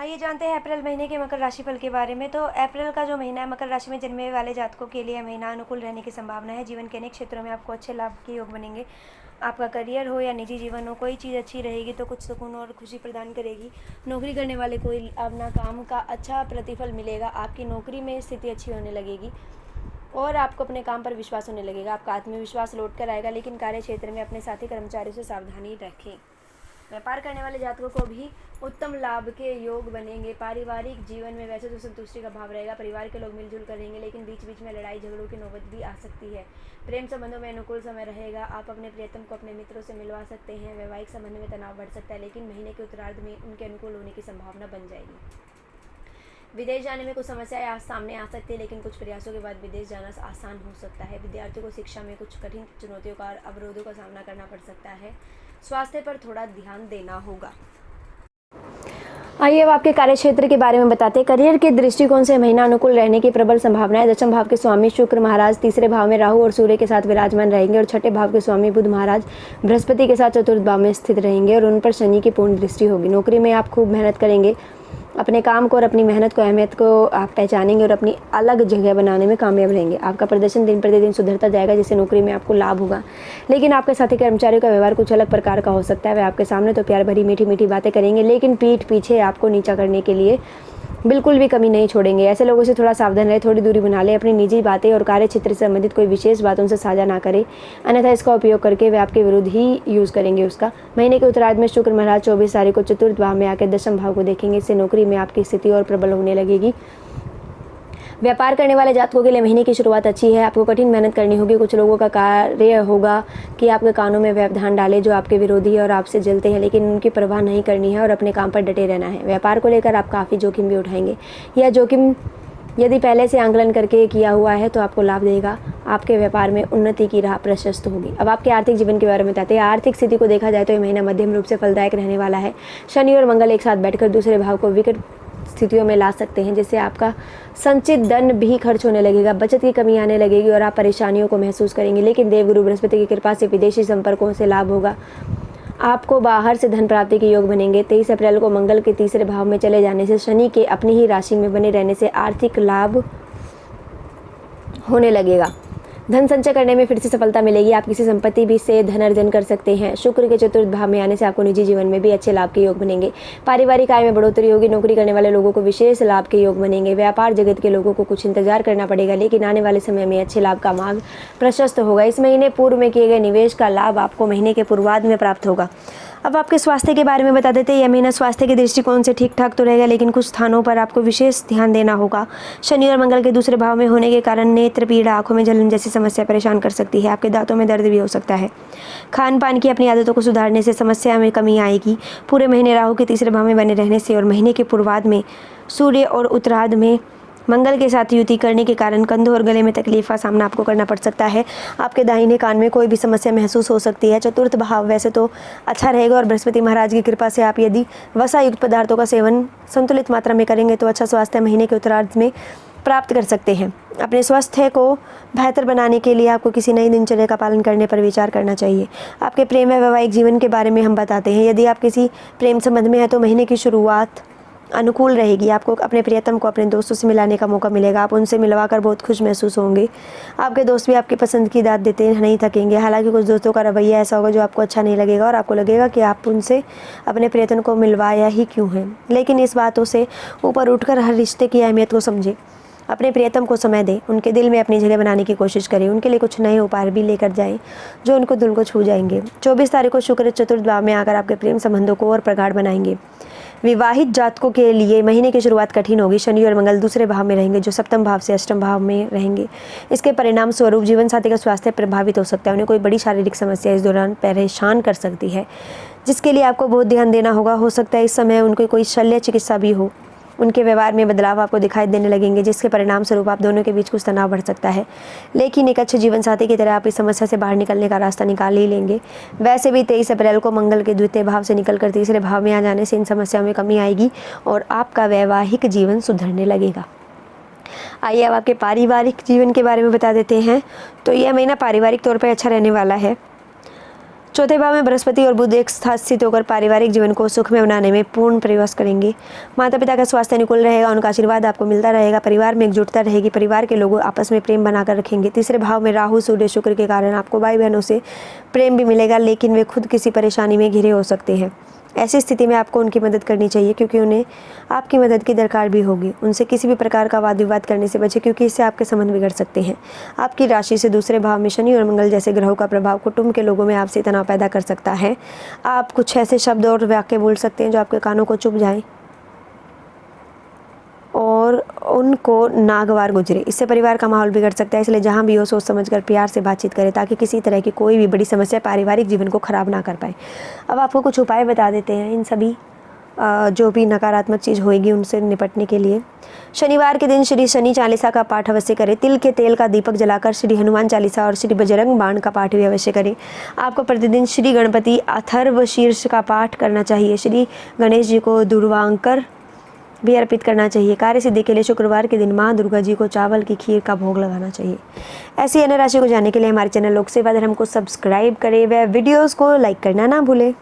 आइए जानते हैं अप्रैल महीने के मकर राशि फल के बारे में। तो अप्रैल का जो महीना है, मकर राशि में जन्मे वाले जातकों के लिए महीना अनुकूल रहने की संभावना है। जीवन के अनेक क्षेत्रों में आपको अच्छे लाभ के योग बनेंगे। आपका करियर हो या निजी जीवन हो, कोई चीज़ अच्छी रहेगी तो कुछ सुकून और खुशी प्रदान करेगी। नौकरी करने वाले को अपना काम का अच्छा प्रतिफल मिलेगा। आपकी नौकरी में स्थिति अच्छी होने लगेगी और आपको अपने काम पर विश्वास होने लगेगा। आपका आत्मविश्वास लौट कर आएगा, लेकिन कार्य क्षेत्र में अपने साथी कर्मचारियों से सावधानी रखें। व्यापार करने वाले जातकों को भी उत्तम लाभ के योग बनेंगे। पारिवारिक जीवन में वैसे तो संतुष्टि का भाव रहेगा। परिवार के लोग मिलजुल कर रहेंगे, लेकिन बीच बीच में लड़ाई झगड़ों की नौबत भी आ सकती है। प्रेम संबंधों में अनुकूल समय रहेगा। आप अपने प्रियतम को अपने मित्रों से मिलवा सकते हैं। वैवाहिक संबंध में तनाव बढ़ सकता है, लेकिन महीने के उत्तरार्ध में उनके अनुकूल होने की संभावना बन जाएगी। विदेश जाने में कुछ समस्याएं सामने आ सकती है, लेकिन कुछ प्रयासों के बाद विदेश जाना आसान हो सकता है। विद्यार्थियों को शिक्षा में कुछ कठिन चुनौतियों का और अवरोधों का सामना करना पड़ सकता है। स्वास्थ्य पर थोड़ा ध्यान देना होगा। आइए अब आपके कार्य क्षेत्र के बारे में बताते हैं। करियर के दृष्टिकोण से महीना अनुकूल रहने की प्रबल संभावना है। दशम भाव के स्वामी शुक्र महाराज तीसरे भाव में राहु और सूर्य के साथ विराजमान रहेंगे और छठे भाव के स्वामी बुध महाराज बृहस्पति के साथ चतुर्थ भाव में स्थित रहेंगे और उन पर शनि की पूर्ण दृष्टि होगी। नौकरी में आप खूब मेहनत करेंगे। अपने काम को और अपनी मेहनत को, अहमियत को आप पहचानेंगे और अपनी अलग जगह बनाने में कामयाब रहेंगे। आपका प्रदर्शन दिन प्रतिदिन सुधरता जाएगा, जिससे नौकरी में आपको लाभ होगा। लेकिन आपके साथी कर्मचारियों का व्यवहार कुछ अलग प्रकार का हो सकता है। वे आपके सामने तो प्यार भरी मीठी मीठी बातें करेंगे, लेकिन पीठ पीछे आपको नीचा करने के लिए बिल्कुल भी कमी नहीं छोड़ेंगे। ऐसे लोगों से थोड़ा सावधान रहे, थोड़ी दूरी बना ले। अपनी निजी बातें और कार्य क्षेत्र से संबंधित कोई विशेष बात उनसे साझा ना करें, अन्यथा इसका उपयोग करके वे आपके विरुद्ध ही यूज़ करेंगे उसका। महीने के उत्तरार्ध में शुक्र महाराज 24 तारीख को चतुर्थ भाव में आकर दशम भाव को देखेंगे। इससे नौकरी में आपकी स्थिति और प्रबल होने लगेगी। व्यापार करने वाले जातकों के लिए महीने की शुरुआत अच्छी है। आपको कठिन मेहनत करनी होगी। कुछ लोगों का कार्य होगा कि आपके कानों में व्यवधान डाले जो आपके विरोधी और आपसे जलते हैं, लेकिन उनकी परवाह नहीं करनी है और अपने काम पर डटे रहना है। व्यापार को लेकर आप काफ़ी जोखिम भी उठाएंगे। यह जोखिम यदि पहले से आंकलन करके किया हुआ है तो आपको लाभ देगा। आपके व्यापार में उन्नति की राह प्रशस्त होगी। अब आपके आर्थिक जीवन के बारे में बताते हैं। आर्थिक स्थिति को देखा जाए तो यह महीना मध्यम रूप से फलदायक रहने वाला है। शनि और मंगल एक साथ बैठकर दूसरे भाव को विकट स्थितियों में ला सकते हैं, जिससे आपका संचित धन भी खर्च होने लगेगा। बचत की कमी आने लगेगी और आप परेशानियों को महसूस करेंगे, लेकिन देवगुरु बृहस्पति की कृपा से विदेशी संपर्कों से लाभ होगा। आपको बाहर से धन प्राप्ति के योग बनेंगे। 23 अप्रैल को मंगल के तीसरे भाव में चले जाने से शनि के अपनी ही राशि में बने रहने से आर्थिक लाभ होने लगेगा। धन संचय करने में फिर से सफलता मिलेगी। आप किसी संपत्ति भी से धन अर्जन कर सकते हैं। शुक्र के चतुर्थ भाव में आने से आपको निजी जीवन में भी अच्छे लाभ के योग बनेंगे। पारिवारिक आय में बढ़ोतरी होगी। नौकरी करने वाले लोगों को विशेष लाभ के योग बनेंगे। व्यापार जगत के लोगों को कुछ इंतजार करना पड़ेगा, लेकिन आने वाले समय में अच्छे लाभ का मार्ग प्रशस्त होगा। इस महीने पूर्व में किए गए निवेश का लाभ आपको महीने के पूर्वार्ध में प्राप्त होगा। अब आपके स्वास्थ्य के बारे में बता देते हैं। यह महीना स्वास्थ्य के दृष्टिकोण से ठीक ठाक तो रहेगा, लेकिन कुछ स्थानों पर आपको विशेष ध्यान देना होगा। शनि और मंगल के दूसरे भाव में होने के कारण नेत्र पीड़ा, आंखों में जलन जैसी समस्या परेशान कर सकती है। आपके दांतों में दर्द भी हो सकता है। खान पान की अपनी आदतों को सुधारने से समस्या में कमी आएगी। पूरे महीने राहु के तीसरे भाव में बने रहने से और महीने के पूर्वार्ध में सूर्य और उत्तरार्ध में मंगल के साथ युति करने के कारण कंधों और गले में तकलीफ का सामना आपको करना पड़ सकता है। आपके दाहिने कान में कोई भी समस्या महसूस हो सकती है। चतुर्थ भाव वैसे तो अच्छा रहेगा और बृहस्पति महाराज की कृपा से आप यदि वसा युक्त पदार्थों का सेवन संतुलित मात्रा में करेंगे तो अच्छा स्वास्थ्य महीने के उत्तरार्ध में प्राप्त कर सकते हैं। अपने स्वास्थ्य को बेहतर बनाने के लिए आपको किसी नई दिनचर्या का पालन करने पर विचार करना चाहिए। आपके प्रेम व वैवाहिक जीवन के बारे में हम बताते हैं। यदि आप किसी प्रेम संबंध में हैं तो महीने की शुरुआत अनुकूल रहेगी। आपको अपने प्रियतम को अपने दोस्तों से मिलाने का मौका मिलेगा। आप उनसे मिलवाकर बहुत खुश महसूस होंगे। आपके दोस्त भी आपकी पसंद की दाद देते नहीं थकेंगे। हालांकि कुछ दोस्तों का रवैया ऐसा होगा जो आपको अच्छा नहीं लगेगा और आपको लगेगा कि आप उनसे अपने प्रियतम को मिलवाया ही क्यों है। लेकिन इस बातों से ऊपर उठकर हर रिश्ते की अहमियत को समझें। अपने प्रियतम को समय दें। उनके दिल में अपनी जगह बनाने की कोशिश करें। उनके लिए कुछ नए उपहार भी लेकर जाएं जो उनको दिल को छू जाएंगे। 24 तारीख को शुक्र चतुर्थ भाव में आकर आपके प्रेम संबंधों को और प्रगाढ़ बनाएंगे। विवाहित जातकों के लिए महीने की शुरुआत कठिन होगी। शनि और मंगल दूसरे भाव में रहेंगे, जो सप्तम भाव से अष्टम भाव में रहेंगे। इसके परिणाम स्वरूप जीवन साथी का स्वास्थ्य प्रभावित हो सकता है। उन्हें कोई बड़ी शारीरिक समस्या इस दौरान परेशान कर सकती है, जिसके लिए आपको बहुत ध्यान देना होगा। हो सकता है इस समय उनकी कोई शल्य चिकित्सा भी हो। उनके व्यवहार में बदलाव आपको दिखाई देने लगेंगे, जिसके परिणाम स्वरूप आप दोनों के बीच कुछ तनाव बढ़ सकता है। लेकिन एक अच्छे जीवन साथी की तरह आप इस समस्या से बाहर निकलने का रास्ता निकाल ही लेंगे। वैसे भी 23 अप्रैल को मंगल के द्वितीय भाव से निकलकर तीसरे भाव में आ जाने से इन समस्याओं में कमी आएगी और आपका वैवाहिक जीवन सुधरने लगेगा। आइए अब आपके पारिवारिक जीवन के बारे में बता देते हैं। तो यह महीना पारिवारिक तौर पर अच्छा रहने वाला है। चौथे भाव में बृहस्पति और बुध एक साथ स्थित होकर पारिवारिक जीवन को सुखमय बनाने में पूर्ण प्रयास करेंगे। माता पिता का स्वास्थ्य अनुकूल रहेगा, उनका आशीर्वाद आपको मिलता रहेगा, परिवार में एकजुटता रहेगी, परिवार के लोग आपस में प्रेम बनाकर रखेंगे। तीसरे भाव में राहु सूर्य शुक्र के कारण आपको भाई बहनों से प्रेम भी मिलेगा, लेकिन वे खुद किसी परेशानी में घिरे हो सकते हैं। ऐसी स्थिति में आपको उनकी मदद करनी चाहिए, क्योंकि उन्हें आपकी मदद की दरकार भी होगी। उनसे किसी भी प्रकार का वाद विवाद करने से बचें, क्योंकि इससे आपके संबंध बिगड़ सकते हैं। आपकी राशि से दूसरे भाव में शनि और मंगल जैसे ग्रहों का प्रभाव कुटुंब के लोगों में आपसे तनाव पैदा कर सकता है। आप कुछ ऐसे शब्द और वाक्य बोल सकते हैं जो आपके कानों को चुभ जाएं और उनको नागवार गुजरे। इससे परिवार का माहौल बिगड़ सकता है, इसलिए जहाँ भी हो सोच समझकर प्यार से बातचीत करें, ताकि किसी तरह की कोई भी बड़ी समस्या पारिवारिक जीवन को खराब ना कर पाए। अब आपको कुछ उपाय बता देते हैं इन सभी जो भी नकारात्मक चीज़ होएगी उनसे निपटने के लिए। शनिवार के दिन श्री शनि चालीसा का पाठ अवश्य करें। तिल के तेल का दीपक जलाकर श्री हनुमान चालीसा और श्री बजरंग बाण का पाठ भी अवश्य करें। आपको प्रतिदिन श्री गणपति अथर्व शीर्ष का पाठ करना चाहिए। श्री गणेश जी को दुर्वांकर भी अर्पित करना चाहिए। कार्य सिद्धि के लिए शुक्रवार के दिन माँ दुर्गा जी को चावल की खीर का भोग लगाना चाहिए। ऐसी अन्य राशि को जानने के लिए हमारे चैनल लोक सेवा धर्म को सब्सक्राइब करें व वीडियोज़ को लाइक करना ना भूलें।